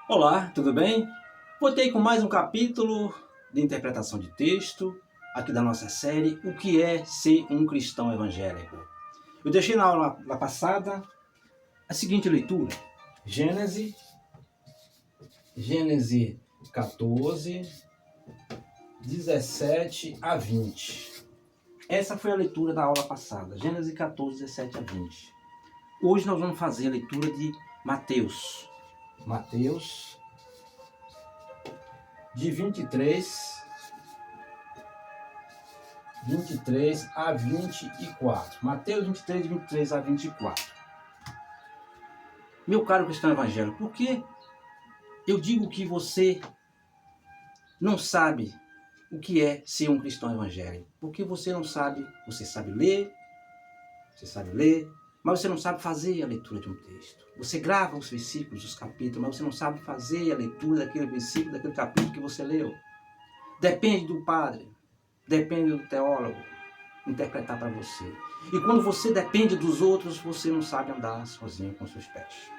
Olá, tudo bem? Voltei com mais um capítulo de interpretação de texto, aqui da nossa série, O que é ser um cristão evangélico? Eu deixei na aula passada a seguinte leitura, Gênesis 14, 17 a 20. Essa foi a leitura da aula passada, Gênesis 14, 17 a 20. Hoje nós vamos fazer a leitura de Mateus, de 23 a 24. Mateus 23, de 23 a 24. Meu caro cristão evangélico, por que eu digo que você não sabe o que é ser um cristão evangélico? Porque você não sabe, você sabe ler, mas você não sabe fazer a leitura de um texto. Você grava os versículos, os capítulos, mas você não sabe fazer a leitura daquele versículo, daquele capítulo que você leu. Depende do padre, depende do teólogo interpretar para você. E quando você depende dos outros, você não sabe andar sozinho com seus pés.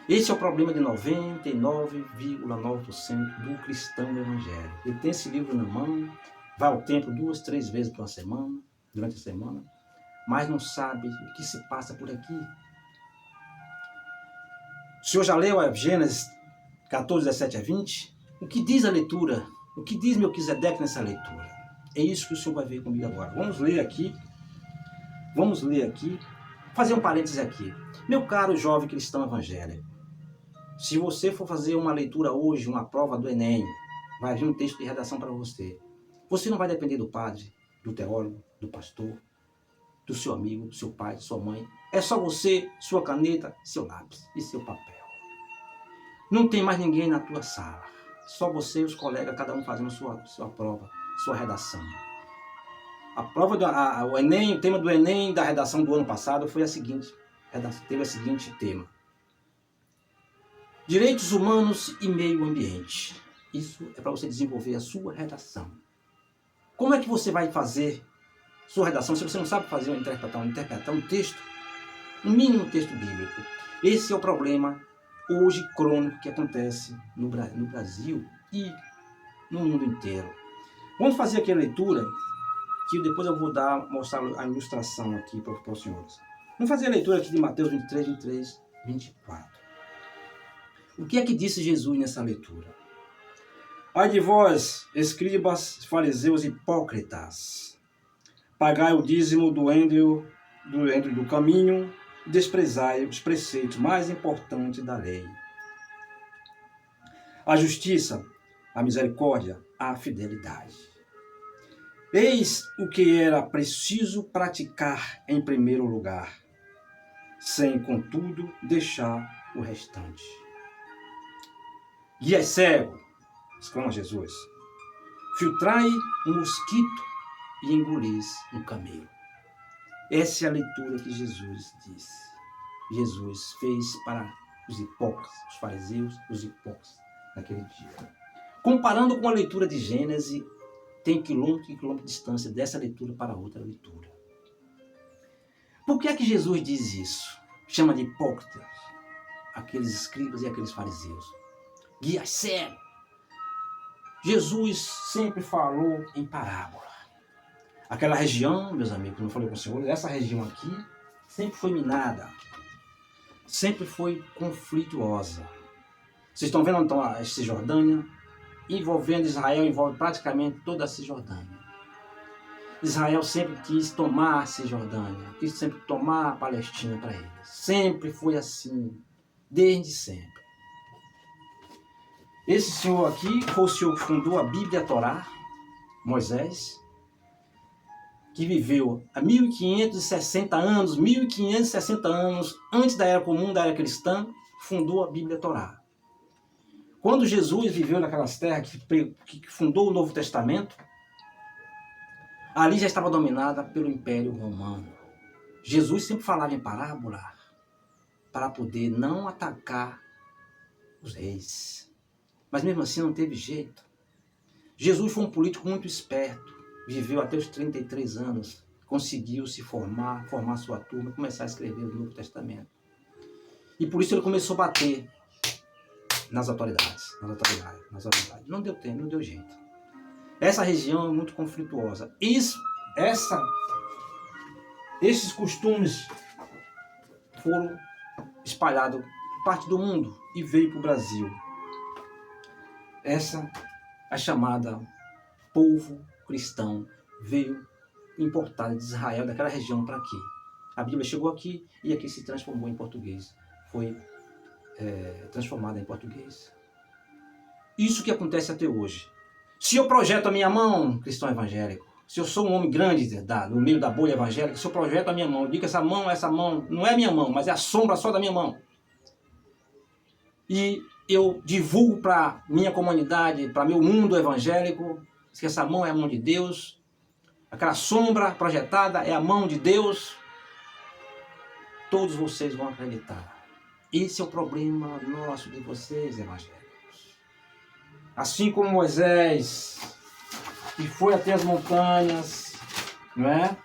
Esse é o problema de 99,9% do cristão evangélico. Ele tem esse livro na mão, vai ao templo 2, 3 vezes por semana, durante a semana, mas não sabe o que se passa por aqui. O senhor já leu a Gênesis 14, 17 a 20? O que diz a leitura? O que diz Melquisedeque nessa leitura? É isso que o senhor vai ver comigo agora. Vamos ler aqui, fazer um parêntese aqui. Meu caro jovem cristão evangélico, se você for fazer uma leitura hoje, uma prova do Enem, vai vir um texto de redação para você. Você não vai depender do padre, do teólogo, do pastor, do seu amigo, do seu pai, de sua mãe. É só você, sua caneta, seu lápis e seu papel. Não tem mais ninguém na tua sala. Só você e os colegas, cada um fazendo sua prova, sua redação. A prova o Enem, o tema do Enem da redação do ano passado foi teve o seguinte tema: Direitos humanos e meio ambiente. Isso é para você desenvolver a sua redação. Como é que você vai fazer sua redação se você não sabe fazer interpretar um texto, um mínimo texto bíblico? Esse é o problema hoje crônico que acontece no Brasil e no mundo inteiro. Vamos fazer aqui a leitura, que depois eu vou mostrar a ilustração aqui para os senhores. Vamos fazer a leitura aqui de Mateus 23, 23, 24. O que é que disse Jesus nessa leitura? Ai de vós, escribas, fariseus hipócritas, pagai o dízimo do caminho, desprezai os preceitos mais importantes da lei: a justiça, a misericórdia, a fidelidade. Eis o que era preciso praticar em primeiro lugar, sem, contudo, deixar o restante. Guia cego, exclama Jesus, filtrai um mosquito e engolis um camelo. Essa é a leitura que Jesus disse. Jesus fez para os hipócritas, os fariseus, os hipócritas naquele dia. Comparando com a leitura de Gênesis, tem quilômetro e quilômetro de distância dessa leitura para outra leitura. Por que é que Jesus diz isso? Chama de hipócritas aqueles escribas e aqueles fariseus. Guia cego. Jesus sempre falou em parábola. Aquela região, meus amigos, não falei com o senhor, essa região aqui sempre foi minada, sempre foi conflituosa. Vocês estão vendo então a Cisjordânia? Envolvendo Israel, envolve praticamente toda a Cisjordânia. Israel sempre quis tomar a Cisjordânia, quis sempre tomar a Palestina para eles. Sempre foi assim, desde sempre. Esse senhor aqui foi o senhor que fundou a Bíblia, a Torá, Moisés, que viveu há 1560 anos antes da Era Comum, da Era Cristã, fundou a Bíblia, a Torá. Quando Jesus viveu naquelas terras que fundou o Novo Testamento, ali já estava dominada pelo Império Romano. Jesus sempre falava em parábola para poder não atacar os reis. Mas mesmo assim não teve jeito. Jesus foi um político muito esperto, viveu até os 33 anos, conseguiu se formar sua turma, começar a escrever o Novo Testamento. E por isso ele começou a bater nas autoridades. Não deu tempo, não deu jeito. Essa região é muito conflituosa. Esses costumes foram espalhados por parte do mundo e veio para o Brasil. Essa, a chamada povo cristão, veio importada de Israel, daquela região para aqui. A Bíblia chegou aqui e aqui se transformou em português. Foi transformada em português. Isso que acontece até hoje. Se eu projeto a minha mão, cristão evangélico, se eu sou um homem grande no meio da bolha evangélica, se eu projeto a minha mão, eu digo que essa mão não é minha mão, mas é a sombra só da minha mão. E eu divulgo para minha comunidade, para meu mundo evangélico, que essa mão é a mão de Deus, aquela sombra projetada é a mão de Deus, todos vocês vão acreditar. Esse é o problema nosso de vocês, evangélicos. Assim como Moisés, que foi até as montanhas, não é?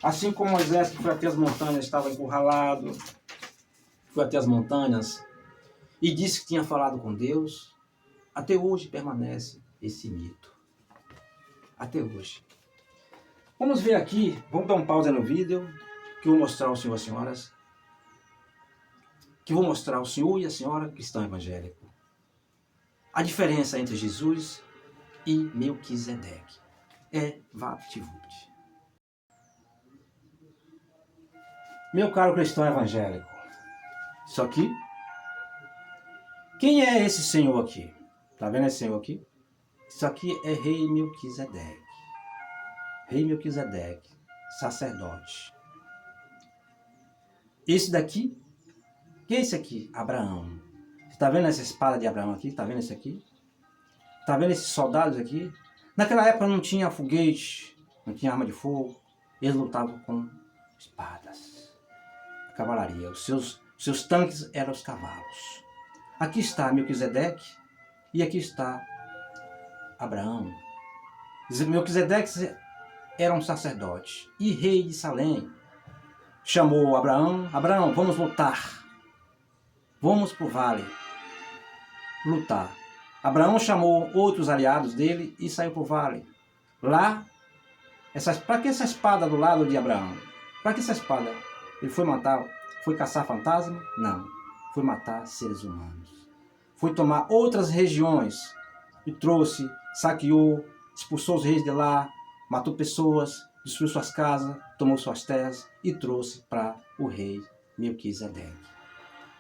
Assim como Moisés, que foi até as montanhas, estava encurralado, foi até as montanhas e disse que tinha falado com Deus, até hoje permanece esse mito. Até hoje. Vamos ver aqui, vamos dar um pausa no vídeo, que eu vou mostrar ao senhor e às senhoras, que vou mostrar ao senhor e à senhora cristão evangélico a diferença entre Jesus e Melquisedeque. É VaptVupt. Meu caro cristão evangélico, isso aqui, quem é esse senhor aqui? Tá vendo esse senhor aqui? Isso aqui é rei Melquisedeque. Rei Melquisedeque, sacerdote. Esse daqui, quem é esse aqui? Abraão. Você tá vendo essa espada de Abraão aqui? Tá vendo esse aqui? Tá vendo esses soldados aqui? Naquela época não tinha foguete, não tinha arma de fogo. Eles lutavam com espadas. A cavalaria. Os seus tanques eram os cavalos. Aqui está Melquisedeque e aqui está Abraão. Melquisedeque era um sacerdote e rei de Salém. Chamou Abraão. Abraão, vamos lutar. Vamos para o vale lutar. Abraão chamou outros aliados dele e saiu para o vale. Lá, para que essa espada do lado de Abraão? Para que essa espada? Ele foi matar, foi caçar fantasma? Não. Foi matar seres humanos. Foi tomar outras regiões e trouxe, saqueou, expulsou os reis de lá, matou pessoas, destruiu suas casas, tomou suas terras e trouxe para o rei Melquisedeque.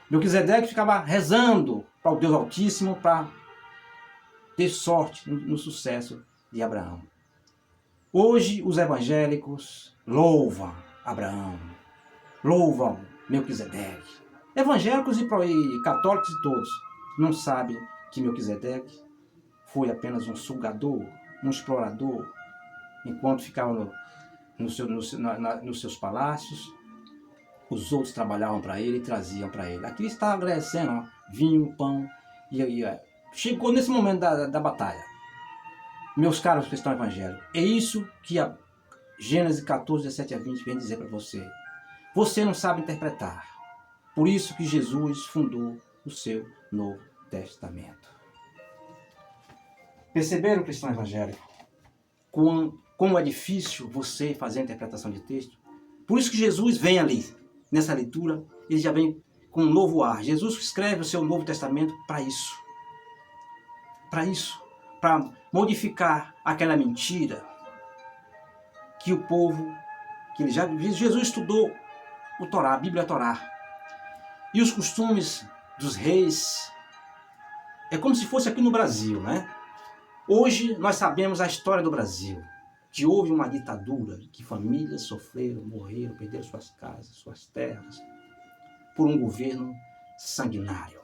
Melquisedeque ficava rezando para o Deus Altíssimo para ter sorte no sucesso de Abraão. Hoje os evangélicos louvam Abraão, louvam Melquisedeque. Evangélicos e católicos e todos não sabem que Melquisedeque foi apenas um sugador, um explorador, enquanto ficava nos seus palácios. Os outros trabalhavam para ele e traziam para ele. Aqui ele está agradecendo, ó, vinho, pão. Chegou nesse momento da batalha. Meus caros cristãos evangélicos, é isso que a Gênesis 14, 17 a 20 vem dizer para você. Você não sabe interpretar. Por isso que Jesus fundou o seu Novo Testamento. Perceberam, cristão evangélico, como é difícil você fazer a interpretação de texto? Por isso que Jesus vem ali. Nessa leitura, ele já vem com um novo ar. Jesus escreve o seu Novo Testamento para isso. Para isso. Para modificar aquela mentira que o povo, Jesus estudou o Torá, a Bíblia Torá. E os costumes dos reis, é como se fosse aqui no Brasil, né? Hoje nós sabemos a história do Brasil. Que houve uma ditadura, que famílias sofreram, morreram, perderam suas casas, suas terras, por um governo sanguinário.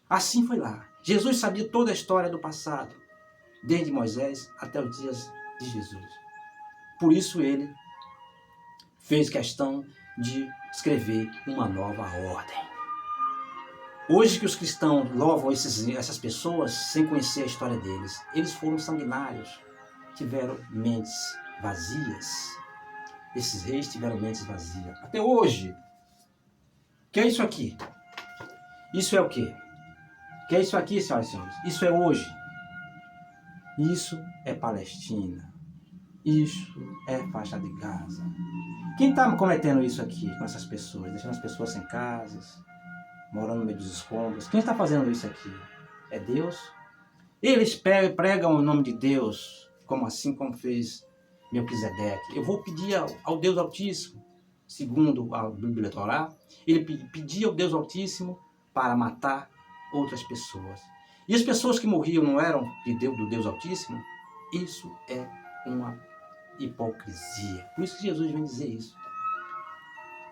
Assim foi lá. Jesus sabia toda a história do passado, desde Moisés até os dias de Jesus. Por isso ele fez questão de escrever uma nova ordem. Hoje que os cristãos louvam essas pessoas sem conhecer a história deles, eles foram sanguinários. Tiveram mentes vazias. Esses reis tiveram mentes vazias. Até hoje. O que é isso aqui? Isso é o quê? Que é isso aqui, senhoras e senhores? Isso é hoje. Isso é Palestina. Isso é faixa de Gaza. Quem está cometendo isso aqui com essas pessoas? Deixando as pessoas sem casas, morando no meio dos escombros. Quem está fazendo isso aqui? É Deus? Eles pregam o nome de Deus, como fez Melquisedeque. Eu vou pedir ao Deus Altíssimo, segundo a Bíblia Torá, ele pedia ao Deus Altíssimo para matar outras pessoas. E as pessoas que morriam não eram do Deus Altíssimo? Isso é uma hipocrisia. Por isso que Jesus vem dizer isso.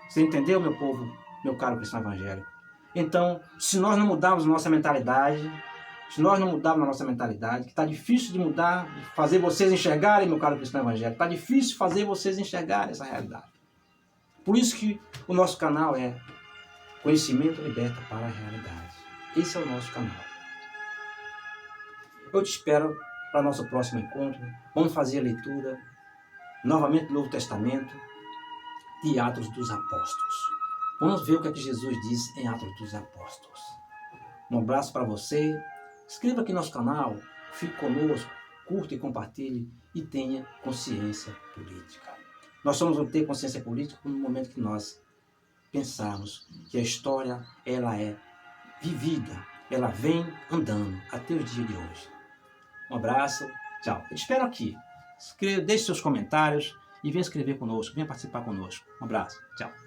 Você entendeu, meu povo, meu caro cristão evangélico? Então, se nós não mudarmos nossa mentalidade, que está difícil de mudar, de fazer vocês enxergarem, meu caro cristão evangélico, está difícil fazer vocês enxergarem essa realidade. Por isso que o nosso canal é Conhecimento Liberta para a Realidade. Esse é o nosso canal. Eu te espero para o nosso próximo encontro. Vamos fazer a leitura novamente do Novo Testamento de Atos dos Apóstolos. Vamos ver o que é que Jesus diz em Atos dos Apóstolos. Um abraço para você. Inscreva aqui no nosso canal, fique conosco, curta e compartilhe e tenha consciência política. Nós só vamos ter consciência política no momento que nós pensarmos que a história ela é vivida, ela vem andando até o dia de hoje. Um abraço, tchau. Eu te espero aqui. Deixe seus comentários e venha escrever conosco, venha participar conosco. Um abraço, tchau.